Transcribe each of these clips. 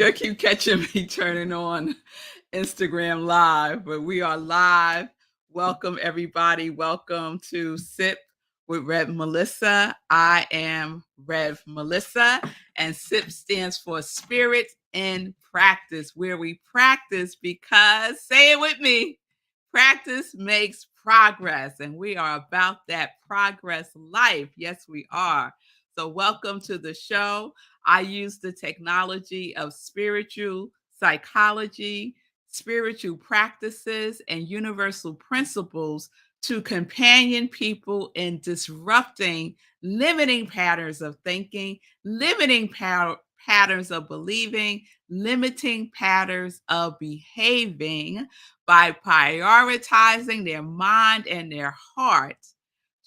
You'll keep catching me turning on Instagram Live, but we are live. Welcome, everybody. Welcome to Sip with Rev Melissa. I am Rev Melissa, and SIP stands for Spirit in Practice, where we practice because, say it with me, practice makes progress, and we are about that progress life. Yes, we are. So, welcome to the show. I use the technology of spiritual psychology, spiritual practices, and universal principles to companion people in disrupting limiting patterns of thinking, limiting patterns of believing, limiting patterns of behaving by prioritizing their mind and their heart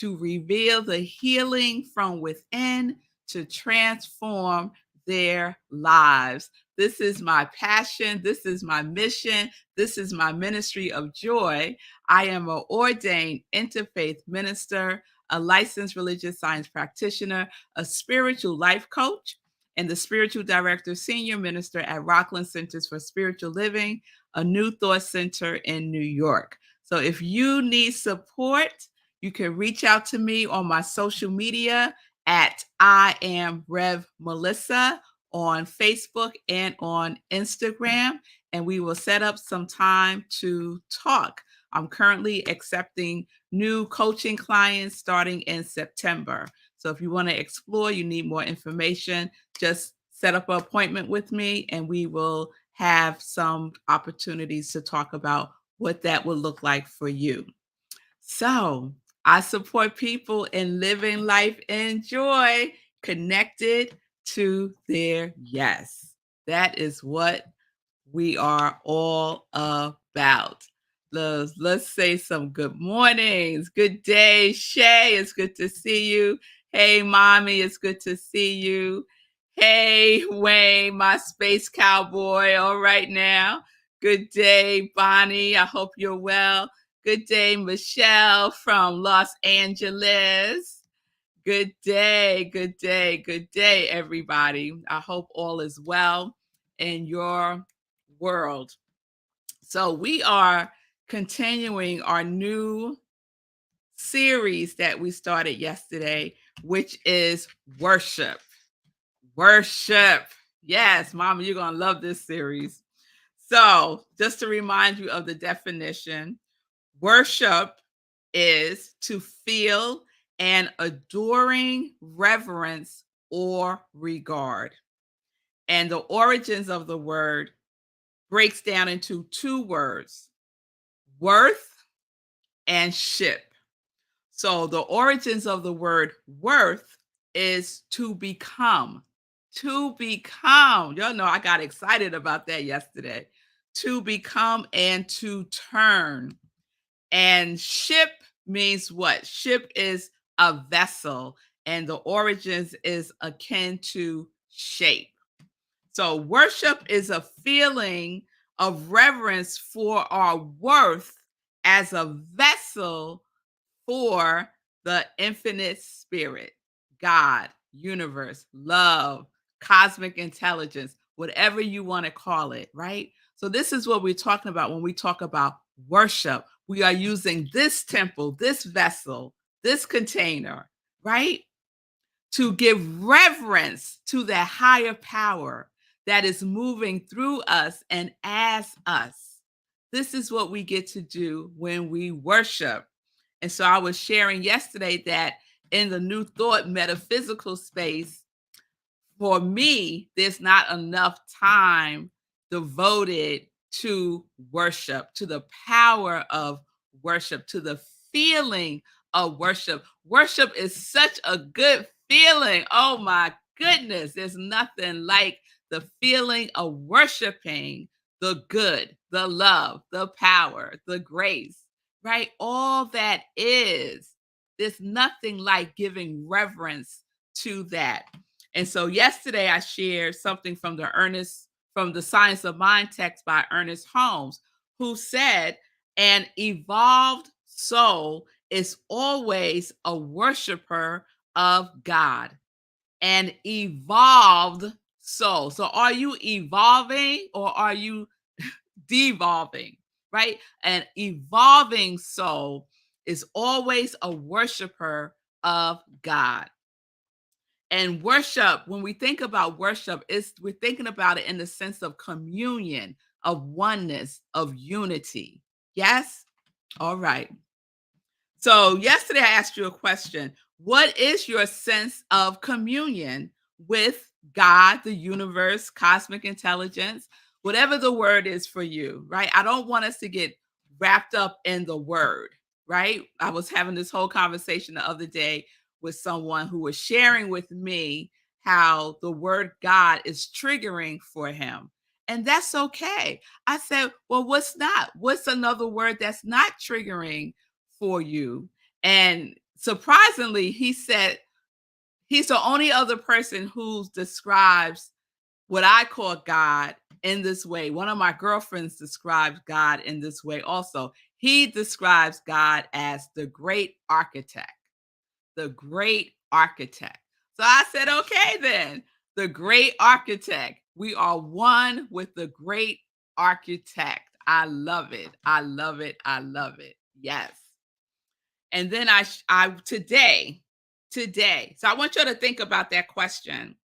to reveal the healing from within to transform their lives. This is my passion. This is my mission. This is my ministry of joy. I am an ordained interfaith minister, a licensed religious science practitioner, a spiritual life coach, and the spiritual director, senior minister at Rockland Centers for Spiritual Living, a New Thought Center in New York. So if you need support, you can reach out to me on my social media at I am Rev Melissa on Facebook and on Instagram, and we will set up some time to talk. I'm currently accepting new coaching clients starting in September. So if you want to explore, you need more information, just set up an appointment with me and we will have some opportunities to talk about what that will look like for you. So I support people in living life in joy, connected to their yes. That is what we are all about. Let's say some good mornings. Good day, Shay. It's good to see you. Hey, Mommy. It's good to see you. Hey, Wayne, my space cowboy. All right now. Good day, Bonnie. I hope you're well. Good day, Michelle from Los Angeles. Good day, good day, good day, everybody. I hope all is well in your world. So we are continuing our new series that we started yesterday, which is worship. Worship. Yes, Mama, you're going to love this series. So just to remind you of the definition, worship is to feel an adoring reverence or regard. And the origins of the word breaks down into two words, worth and ship. So the origins of the word worth is to become. To become. Y'all know I got excited about that yesterday. To become and to turn. And ship means what? Ship is a vessel, and the origins is akin to shape. So worship is a feeling of reverence for our worth as a vessel for the infinite spirit, God, universe, love, cosmic intelligence, whatever you want to call it, right? So this is what we're talking about when we talk about worship. We are using this temple, this vessel, this container, right? To give reverence to that higher power that is moving through us and as us. This is what we get to do when we worship. And so I was sharing yesterday that in the New Thought metaphysical space, for me, there's not enough time devoted to worship, to the power of worship, to the feeling of worship. Worship is such a good feeling. Oh my goodness. There's nothing like the feeling of worshiping the good, the love, the power, the grace, right? All that is. There's nothing like giving reverence to that. And so yesterday I shared something from the Science of Mind text by Ernest Holmes, who said, an evolved soul is always a worshiper of God. An evolved soul. So are you evolving or are you devolving, right? An evolving soul is always a worshiper of God. And worship, when we think about worship, we're thinking about it in the sense of communion, of oneness, of unity. Yes? All right. So yesterday I asked you a question. What is your sense of communion with God, the universe, cosmic intelligence, whatever the word is for you, right? I don't want us to get wrapped up in the word, right? I was having this whole conversation the other day with someone who was sharing with me how the word God is triggering for him. And that's okay. I said, well, what's not? What's another word that's not triggering for you? And surprisingly, he said he's the only other person who describes what I call God in this way. One of my girlfriends describes God in this way also. He describes God as the great architect, the great architect. So I said, okay, then, the great architect. We are one with the great architect. I love it. I love it. I love it. Yes. And then today, so I want you to think about that question.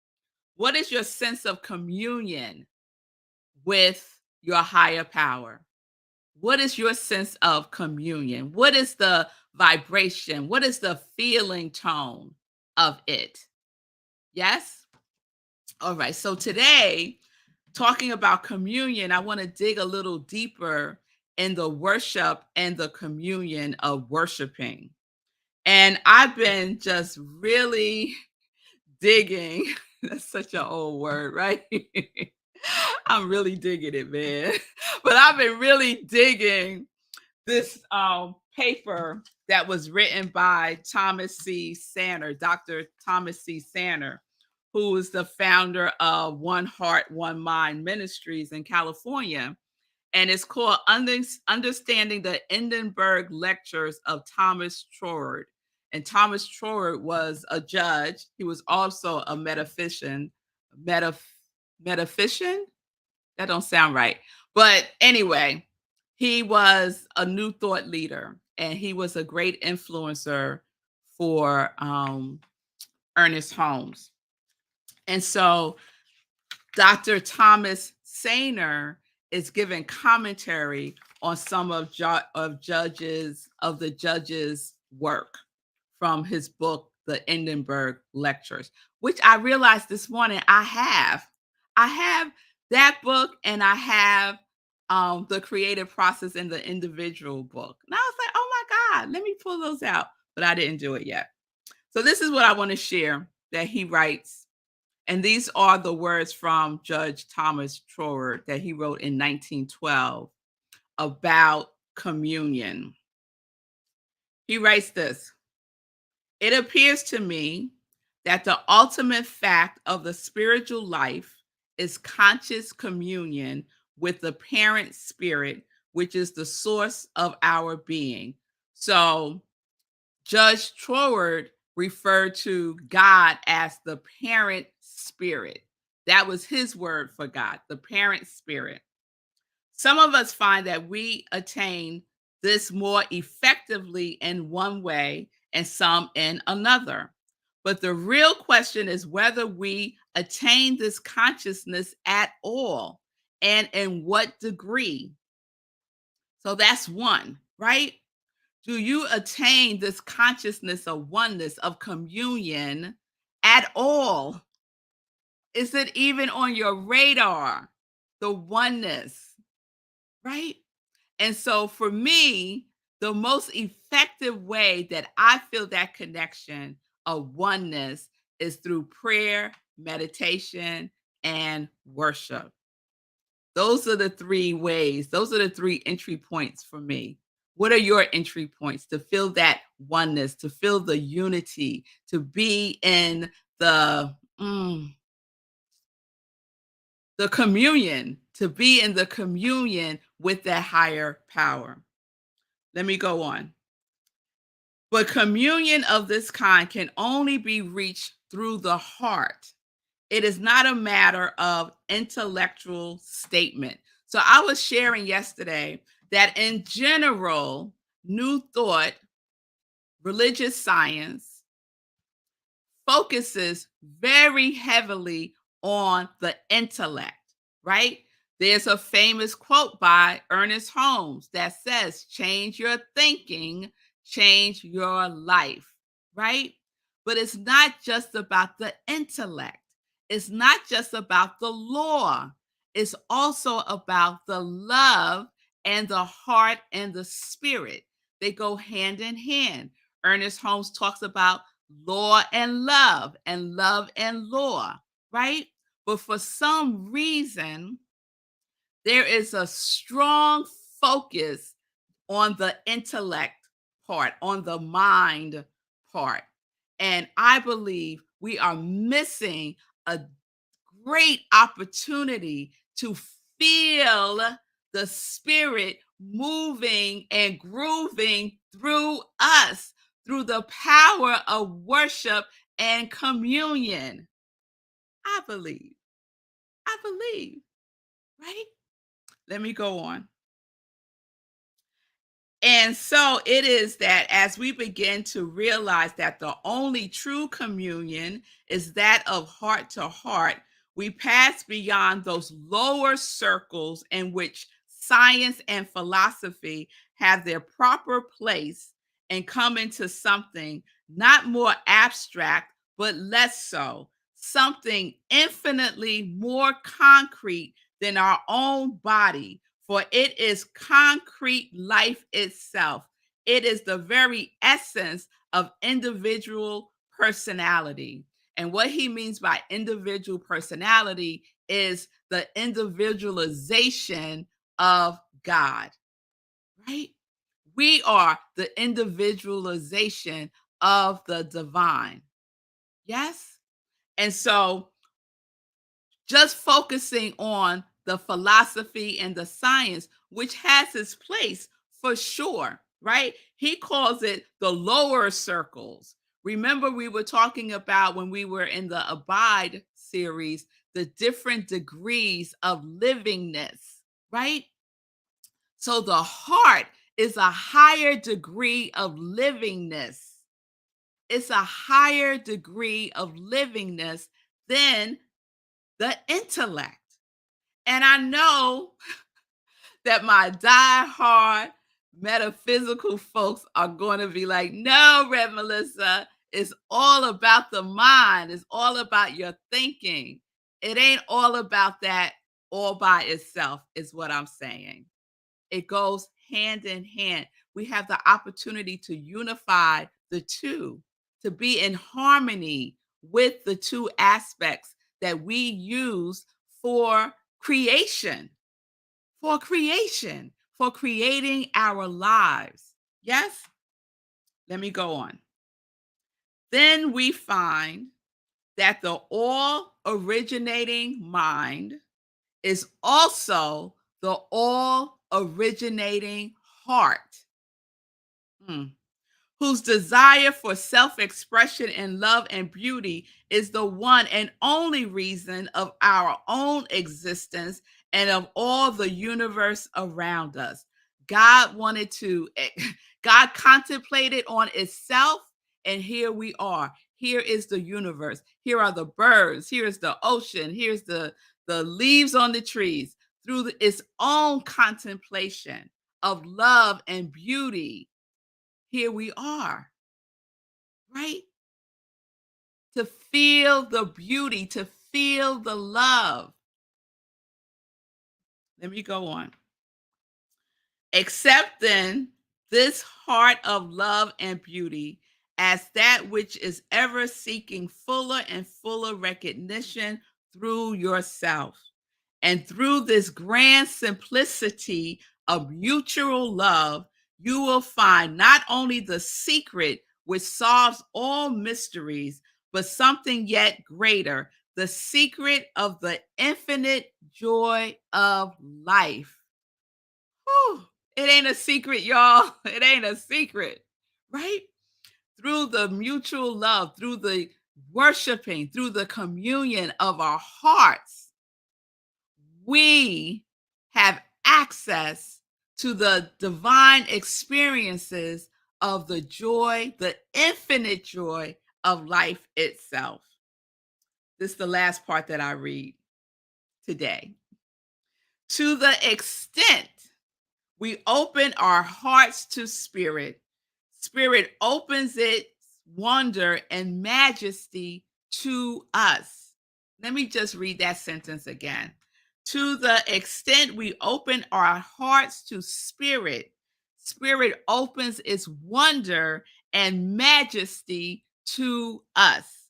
What is your sense of communion with your higher power? What is your sense of communion? What is the vibration? What is the feeling tone of it? Yes? All right. So today, talking about communion, I want to dig a little deeper in the worship and the communion of worshiping. And I've been just really digging. That's such an old word, right? I'm really digging it, man. But I've been really digging this paper that was written by Thomas C. Sanner, Dr. Thomas C. Sanner, who is the founder of One Heart, One Mind Ministries in California. And it's called Understanding the Edinburgh Lectures of Thomas Troward. And Thomas Troward was a judge. He was also a metaphysician. Metaphysician? That don't sound right. But anyway, he was a new thought leader and he was a great influencer for Ernest Holmes. And so Dr. Thomas Sainer is giving commentary on some of the judge's work from his book, The Edinburgh Lectures, which I realized this morning I have. I have that book and I have the creative process in the individual book. And I was like, oh my God, let me pull those out. But I didn't do it yet. So this is what I want to share that he writes. And these are the words from Judge Thomas Troward that he wrote in 1912 about communion. He writes this: it appears to me that the ultimate fact of the spiritual life is conscious communion with the parent spirit, which is the source of our being. So Judge Troward referred to God as the parent spirit. That was his word for God, the parent spirit. Some of us find that we attain this more effectively in one way and some in another. But the real question is whether we attain this consciousness at all and in what degree. So that's one, right? Do you attain this consciousness of oneness, of communion at all? Is it even on your radar? The oneness, right? And so for me, the most effective way that I feel that connection of oneness is through prayer, meditation, and worship. Those are the three ways. Those are the three entry points for me. What are your entry points to feel that oneness, to feel the unity, to be in the communion, to be in the communion with that higher power? Let me go on. But communion of this kind can only be reached through the heart It is not a matter of intellectual statement. So I was sharing yesterday that in general, New Thought, religious science, focuses very heavily on the intellect, right? There's a famous quote by Ernest Holmes that says, change your thinking, change your life, right? But it's not just about the intellect, it's not just about the law, it's also about the love and the heart and the spirit. They go hand in hand. Ernest Holmes talks about law and love and law, right? But for some reason, there is a strong focus on the intellect part, on the mind part. And I believe we are missing a great opportunity to feel the spirit moving and grooving through us through the power of worship and communion. I believe. I believe, right? Let me go on. And so it is that as we begin to realize that the only true communion is that of heart to heart, we pass beyond those lower circles in which science and philosophy have their proper place and come into something not more abstract, but less so, something infinitely more concrete than our own body, for it is concrete life itself. It is the very essence of individual personality. And what he means by individual personality is the individualization of God, right? We are the individualization of the divine. Yes? And so just focusing on the philosophy and the science, which has its place for sure, right? He calls it the lower circles. Remember, we were talking about when we were in the Abide series, the different degrees of livingness, right? So the heart is a higher degree of livingness. It's a higher degree of livingness than the intellect. And I know that my die-hard metaphysical folks are going to be like, no, Rev Melissa, it's all about the mind. It's all about your thinking. It ain't all about that all by itself, is what I'm saying. It goes hand in hand. We have the opportunity to unify the two, to be in harmony with the two aspects that we use for creation, for creating our lives. Yes? Let me go on. Then we find that the all originating mind is also the all originating heart. Hmm. Whose desire for self expression in love and beauty is the one and only reason of our own existence and of all the universe around us. God wanted to, God contemplated on itself, and here we are. Here is the universe. Here are the birds. Here's the ocean. Here's the leaves on the trees. Through its own contemplation of love and beauty, here we are, right? To feel the beauty, to feel the love. Let me go on. Accept then this heart of love and beauty as that which is ever seeking fuller and fuller recognition through yourself. And through this grand simplicity of mutual love, you will find not only the secret which solves all mysteries, but something yet greater, the secret of the infinite joy of life. Whew. It ain't a secret, y'all. It ain't a secret, right? Through the mutual love, through the worshiping through the communion of our hearts, we have access to the divine experiences of the joy, the infinite joy of life itself. This is the last part that I read today. To the extent we open our hearts to spirit, spirit opens its wonder and majesty to us. Let me just read that sentence again. To the extent we open our hearts to spirit, spirit opens its wonder and majesty to us.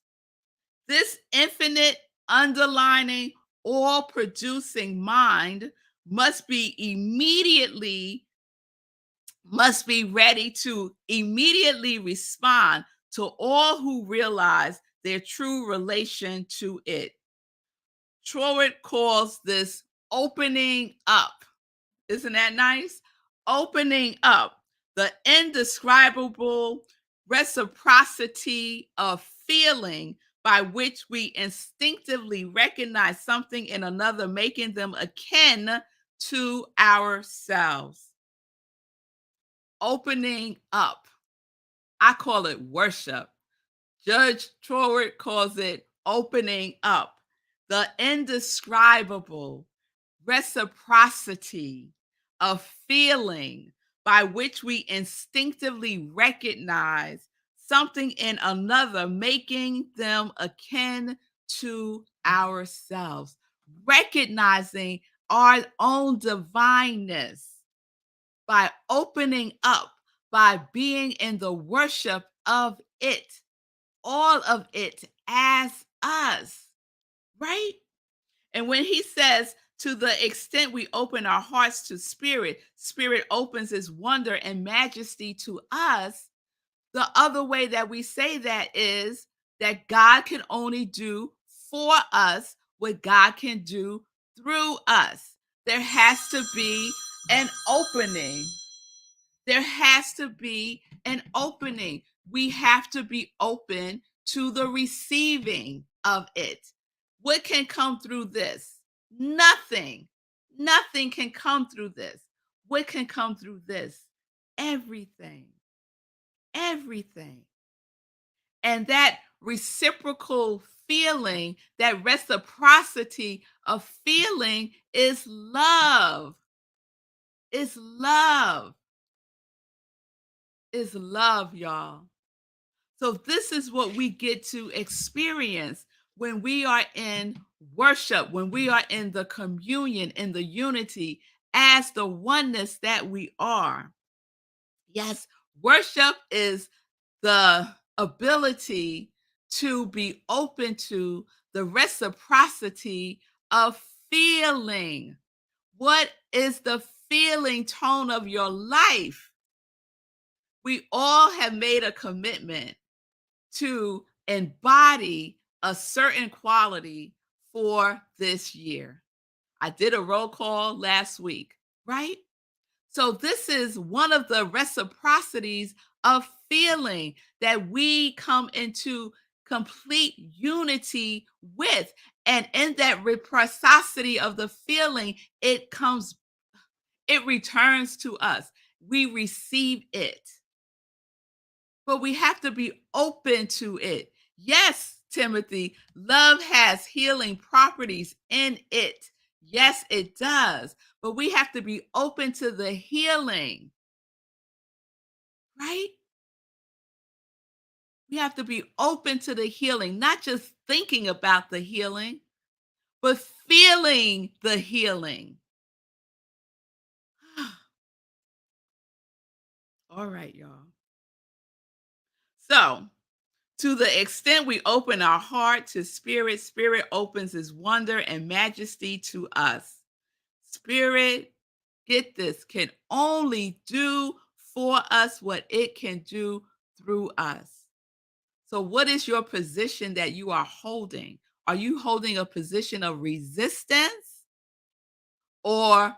This infinite, underlining, all producing mind must be ready to immediately respond to all who realize their true relation to it. Troward calls this opening up. Isn't that nice? Opening up the indescribable reciprocity of feeling by which we instinctively recognize something in another, making them akin to ourselves. Opening up. I call it worship. Judge Troward calls it opening up. The indescribable reciprocity of feeling by which we instinctively recognize something in another, making them akin to ourselves, recognizing our own divineness by opening up, by being in the worship of it, all of it as us, right? And when he says, to the extent we open our hearts to spirit, spirit opens its wonder and majesty to us. The other way that we say that is that God can only do for us what God can do through us. There has to be an opening. There has to be an opening. We have to be open to the receiving of it. What can come through this? Nothing. Nothing can come through this. What can come through this? Everything. Everything. And that reciprocal feeling, that reciprocity of feeling is love. Is love. Is love, y'all. So this is what we get to experience when we are in worship, when we are in the communion, in the unity, as the oneness that we are. Yes, worship is the ability to be open to the reciprocity of feeling. What is the feeling tone of your life? We all have made a commitment to embody a certain quality for this year. I did a roll call last week, right? So this is one of the reciprocities of feeling that we come into complete unity with. And in that reciprocity of the feeling, it returns to us. We receive it, but we have to be open to it. Yes, Timothy, love has healing properties in it. Yes, it does. But we have to be open to the healing, right? We have to be open to the healing, not just thinking about the healing, but feeling the healing. All right, y'all. So, to the extent we open our heart to spirit, spirit opens its wonder and majesty to us. Spirit, get this, can only do for us what it can do through us. So, what is your position that you are holding? Are you holding a position of resistance or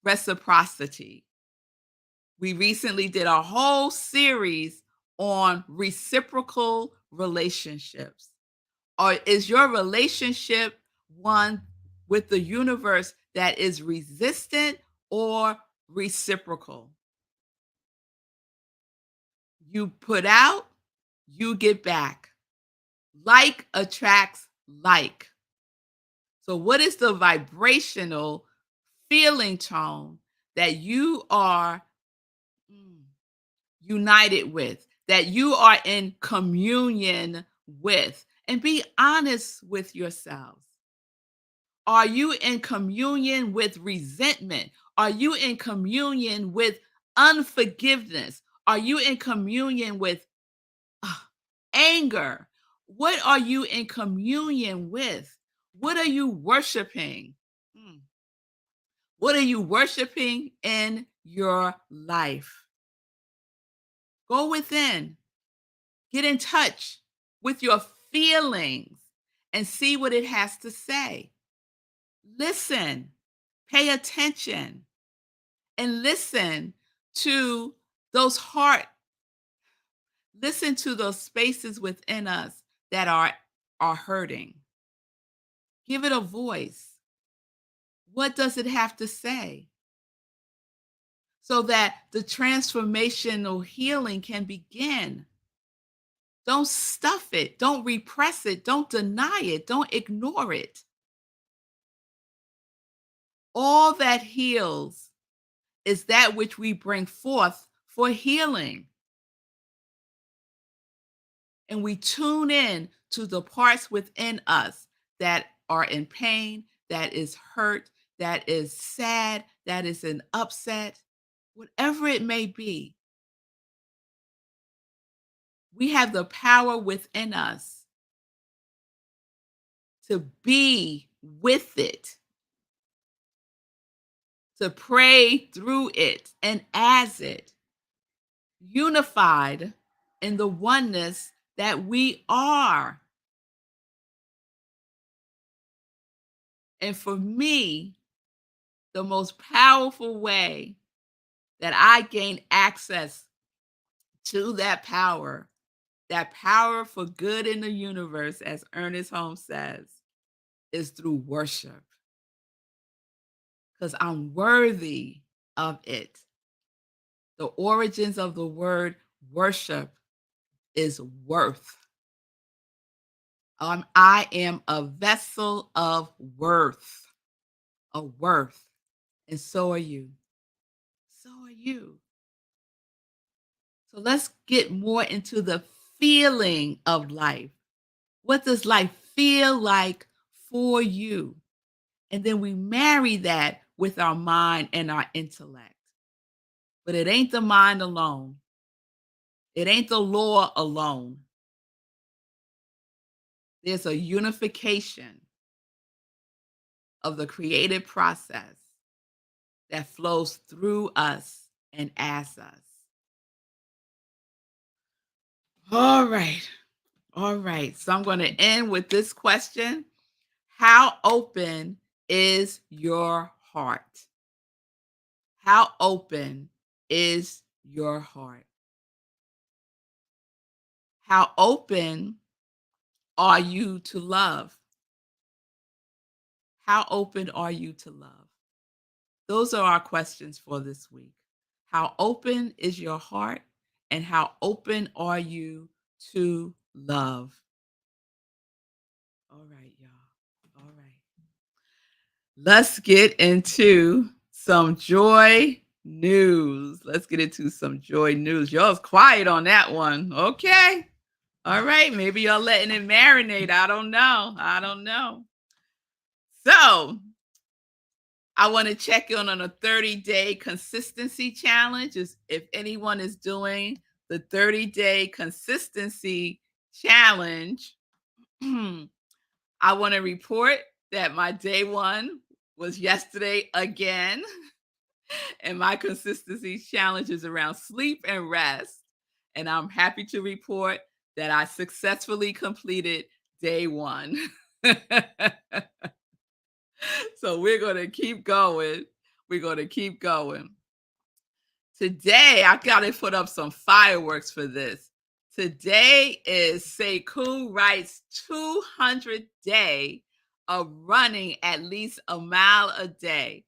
reciprocity? We recently did a whole series on reciprocal relationships? Or is your relationship one with the universe that is resistant or reciprocal? You put out, you get back. Like attracts like. So, what is the vibrational feeling tone that you are mm, united with, that you are in communion with? And be honest with yourselves. Are you in communion with resentment? Are you in communion with unforgiveness? Are you in communion with uh, anger? What are you in communion with? What are you worshiping? Hmm. What are you worshiping in your life? Go within, get in touch with your feelings and see what it has to say. Listen, pay attention, and to those heart, listen to those spaces within us that are hurting. Give it a voice. What does it have to say? So that the transformational healing can begin. Don't stuff it. Don't repress it. Don't deny it. Don't ignore it. All that heals is that which we bring forth for healing. And we tune in to the parts within us that are in pain, that is hurt, that is sad, that is an upset, whatever it may be. We have the power within us to be with it, to pray through it and as it, unified in the oneness that we are. And for me, the most powerful way that I gain access to that power for good in the universe, as Ernest Holmes says, is through worship. Because I'm worthy of it. The origins of the word worship is worth. I am a vessel of worth, of worth. And so are you. So are you. So let's get more into the feeling of life. What does life feel like for you? And then we marry that with our mind and our intellect. But it ain't the mind alone. It ain't the law alone. There's a unification of the creative process that flows through us and as us. All right. All right. So I'm going to end with this question. How open is your heart? How open is your heart? How open are you to love? How open are you to love? Those are our questions for this week. How open is your heart? And how open are you to love? All right, y'all. All right. Let's get into some joy news. Let's get into some joy news. Y'all's quiet on that one. Okay. All right. Maybe y'all letting it marinate. I don't know. I don't know. So I want to check in on a 30-day consistency challenge. If anyone is doing the 30-day consistency challenge, I want to report that my day one was yesterday again. And my consistency challenge is around sleep and rest. And I'm happy to report that I successfully completed day one. So we're going to keep going. We're going to keep going. Today, I got to put up some fireworks for this. Today is Sekou Wright's 200th day of running at least a mile a day.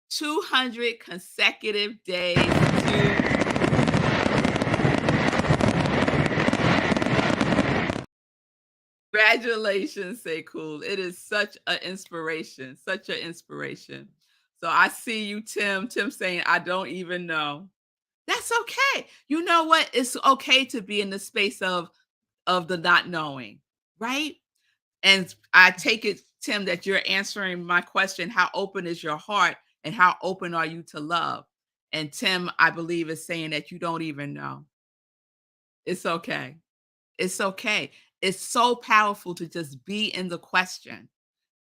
200 consecutive days to congratulations, Sekou. It is such an inspiration, such an inspiration. So I see you, Tim. Tim saying, I don't even know. That's okay. You know what? It's okay to be in the space of the not knowing, right? And I take it, Tim, that you're answering my question, how open is your heart and how open are you to love? And Tim, I believe, is saying that you don't even know. It's okay. It's okay. It's so powerful to just be in the question.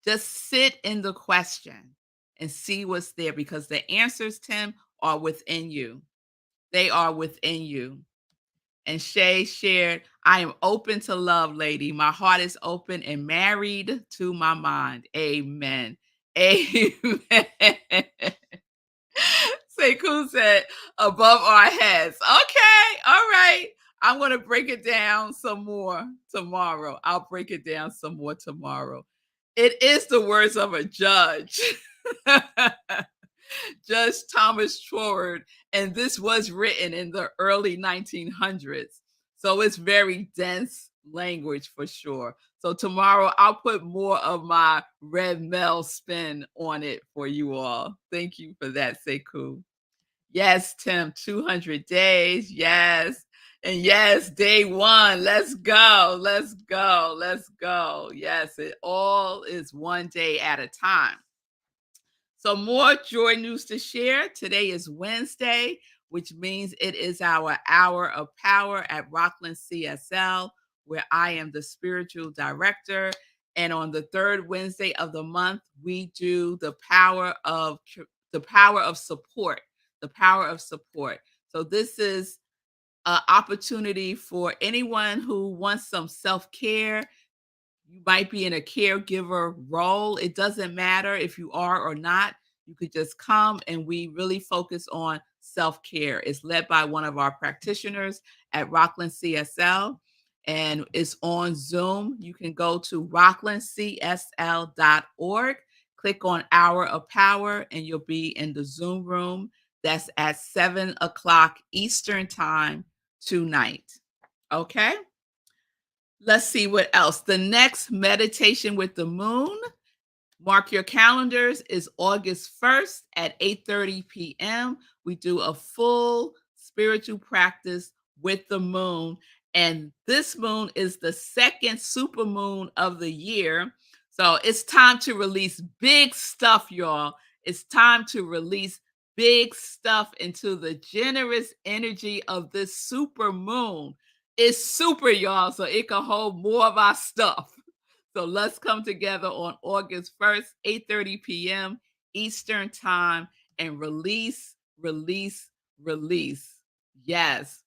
Just sit in the question and see what's there because the answers, Tim, are within you. They are within you. And Shay shared, I am open to love, lady. My heart is open and married to my mind. Amen. Amen. Sekou said, above our heads. Okay. All right. I'm going to break it down some more tomorrow. I'll break it down some more tomorrow. It is the words of a judge. Judge Thomas Troward, and this was written in the early 1900s. So it's very dense language for sure. So tomorrow I'll put more of my red Mel spin on it for you all. Thank you for that, Sekou. Yes, Tim, 200 days. Yes. And yes, day one. Let's go. Let's go. Let's go. Yes, it all is one day at a time. So, more joy news to share. Today is Wednesday, which means it is our hour of power at Rockland CSL, where I am the spiritual director. And on the third Wednesday of the month, we do the power of support, the power of support. So this is an opportunity for anyone who wants some self-care. You might be in a caregiver role. It doesn't matter if you are or not. You could just come and we really focus on self care. It's led by one of our practitioners at Rockland CSL and it's on Zoom. You can go to rocklandcsl.org, click on Hour of Power, and you'll be in the Zoom room. That's at 7 o'clock Eastern Time tonight. Okay. Let's see what else. The next meditation with the moon, mark your calendars, is August 1st at 8:30 p.m. We do a full spiritual practice with the moon. And this moon is the second super moon of the year. So it's time to release big stuff, y'all. It's time to release big stuff into the generous energy of this super moon. It's super, y'all, so it can hold more of our stuff. So let's come together on August 1st, 8:30 p.m. Eastern Time and release, release, release. Yes.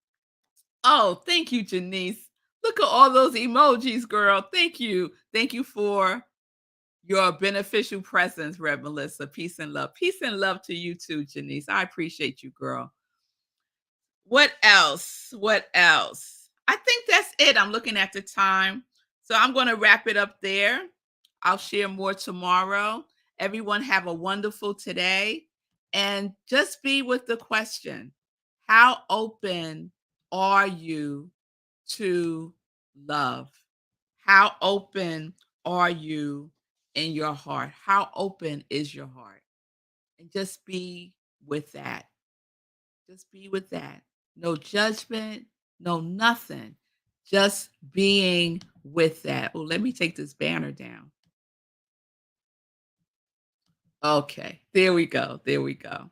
Oh, thank you, Janice. Look at all those emojis, girl. Thank you. Thank you for your beneficial presence, Rev Melissa. Peace and love. Peace and love to you too, Janice. I appreciate you, girl. What else? What else? I think that's it. I'm looking at the time. So I'm going to wrap it up there. I'll share more tomorrow. Everyone have a wonderful today and just be with the question. How open are you to love? How open are you in your heart? How open is your heart? And just be with that. Just be with that. No judgment, no nothing. Just being with that. Oh, let me take this banner down. Okay, there we go. There we go.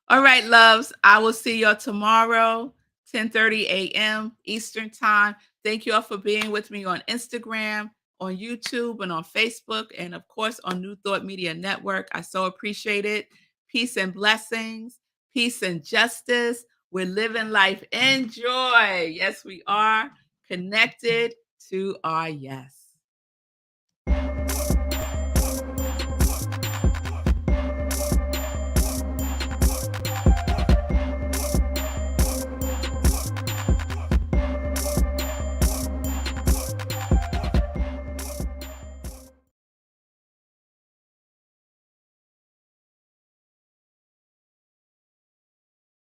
All right, loves. I will see y'all tomorrow, 10:30 a.m. Eastern Time. Thank you all for being with me on Instagram, on YouTube, and on Facebook, and of course on New Thought Media Network. I so appreciate it. Peace and blessings, peace and justice. We're living life in joy. Yes, we are connected to our yes.